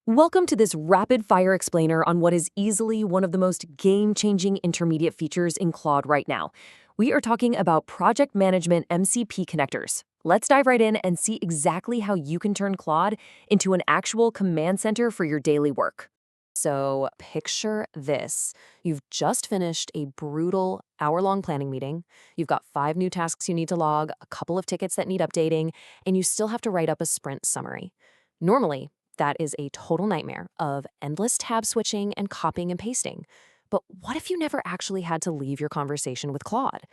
Welcome to this rapid-fire explainer on what is easily one of the most game-changing intermediate features in Claude right now. We are talking about project management MCP connectors. Let's dive right in and see exactly how you can turn Claude into an actual command center for your daily work. So picture this. You've just finished a brutal hour-long planning meeting. You've got 5 new tasks you need to log, a couple of tickets that need updating, and you still have to write up a sprint summary. Normally, that is a total nightmare of endless tab switching and copying and pasting. But what if you never actually had to leave your conversation with Claude?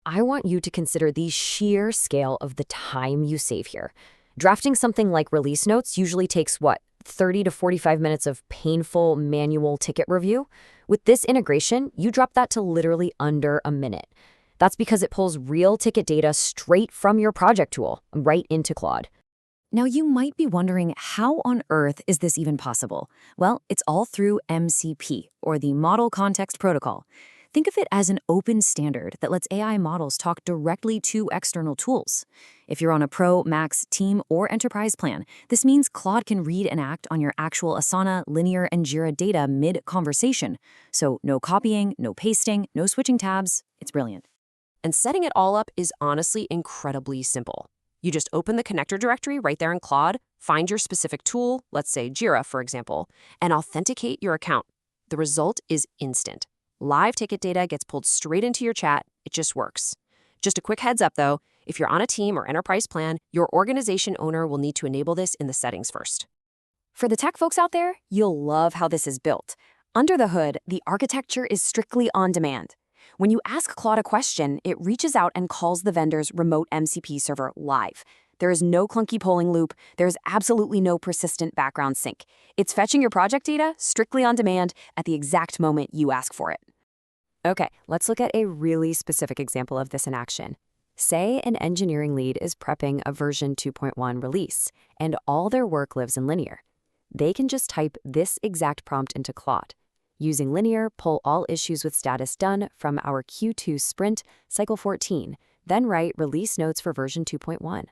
I want you to consider the sheer scale of the time you save here. Drafting something like release notes usually takes, 30 to 45 minutes of painful manual ticket review? With this integration, you drop that to literally under a minute. That's because it pulls real ticket data straight from your project tool, right into Claude. Now, you might be wondering, how on earth is this even possible? Well, it's all through MCP, or the Model Context Protocol. Think of it as an open standard that lets AI models talk directly to external tools. If you're on a Pro, Max, Team, or Enterprise plan, this means Claude can read and act on your actual Asana, Linear, and Jira data mid-conversation. So no copying, no pasting, no switching tabs. It's brilliant. And setting it all up is honestly incredibly simple. You just open the connector directory right there in Claude, find your specific tool, let's say Jira, for example, and authenticate your account. The result is instant. Live ticket data gets pulled straight into your chat. It just works. Just a quick heads up, though, if you're on a team or enterprise plan, your organization owner will need to enable this in the settings first. For the tech folks out there, you'll love how this is built. Under the hood, the architecture is strictly on demand. When you ask Claude a question, it reaches out and calls the vendor's remote MCP server live. There is no clunky polling loop. There's absolutely no persistent background sync. It's fetching your project data strictly on demand at the exact moment you ask for it. Okay, let's look at a really specific example of this in action. Say an engineering lead is prepping a version 2.1 release, and all their work lives in Linear. They can just type this exact prompt into Claude. Using Linear, pull all issues with status done from our Q2 sprint, cycle 14, then write release notes for version 2.1.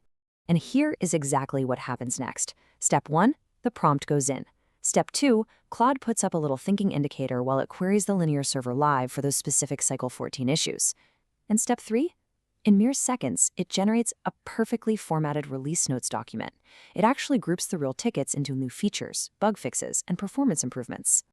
And here is exactly what happens next. Step 1, the prompt goes in. Step 2, Claude puts up a little thinking indicator while it queries the Linear server live for those specific cycle 14 issues. And step 3, in mere seconds, it generates a perfectly formatted release notes document. It actually groups the real tickets into new features, bug fixes, and performance improvements.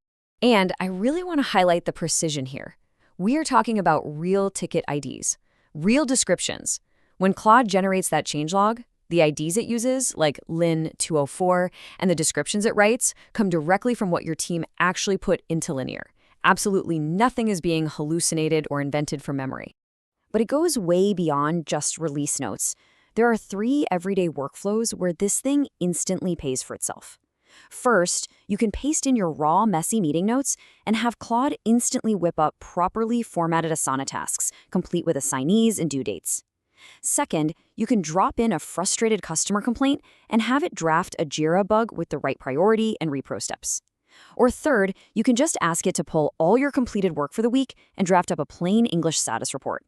And I really want to highlight the precision here. We are talking about real ticket IDs, real descriptions. When Claude generates that changelog, the IDs it uses, like Lin204, and the descriptions it writes, come directly from what your team actually put into Linear. Absolutely nothing is being hallucinated or invented from memory. But it goes way beyond just release notes. There are 3 everyday workflows where this thing instantly pays for itself. First, you can paste in your raw, messy meeting notes and have Claude instantly whip up properly formatted Asana tasks, complete with assignees and due dates. Second, you can drop in a frustrated customer complaint and have it draft a Jira bug with the right priority and repro steps. Or third, you can just ask it to pull all your completed work for the week and draft up a plain English status report.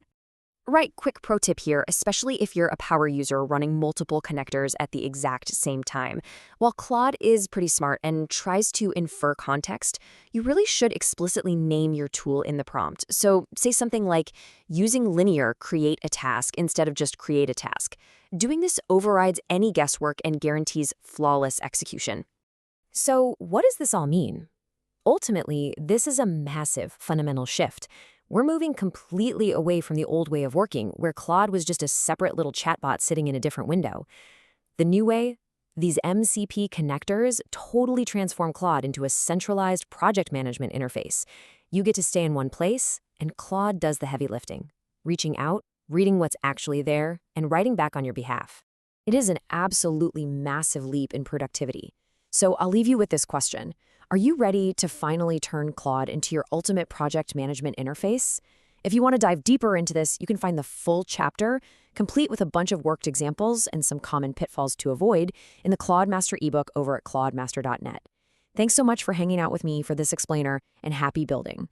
Right, quick pro tip here, especially if you're a power user running multiple connectors at the exact same time. While Claude is pretty smart and tries to infer context, you really should explicitly name your tool in the prompt. So say something like, using Linear, create a task instead of just create a task. Doing this overrides any guesswork and guarantees flawless execution. So what does this all mean? Ultimately, this is a massive fundamental shift. We're moving completely away from the old way of working, where Claude was just a separate little chatbot sitting in a different window. The new way? These MCP connectors totally transform Claude into a centralized project management interface. You get to stay in one place, and Claude does the heavy lifting, reaching out, reading what's actually there, and writing back on your behalf. It is an absolutely massive leap in productivity. So I'll leave you with this question. Are you ready to finally turn Claude into your ultimate project management interface? If you want to dive deeper into this, you can find the full chapter, complete with a bunch of worked examples and some common pitfalls to avoid, in the Claude Master ebook over at claudemaster.net. Thanks so much for hanging out with me for this explainer, and happy building.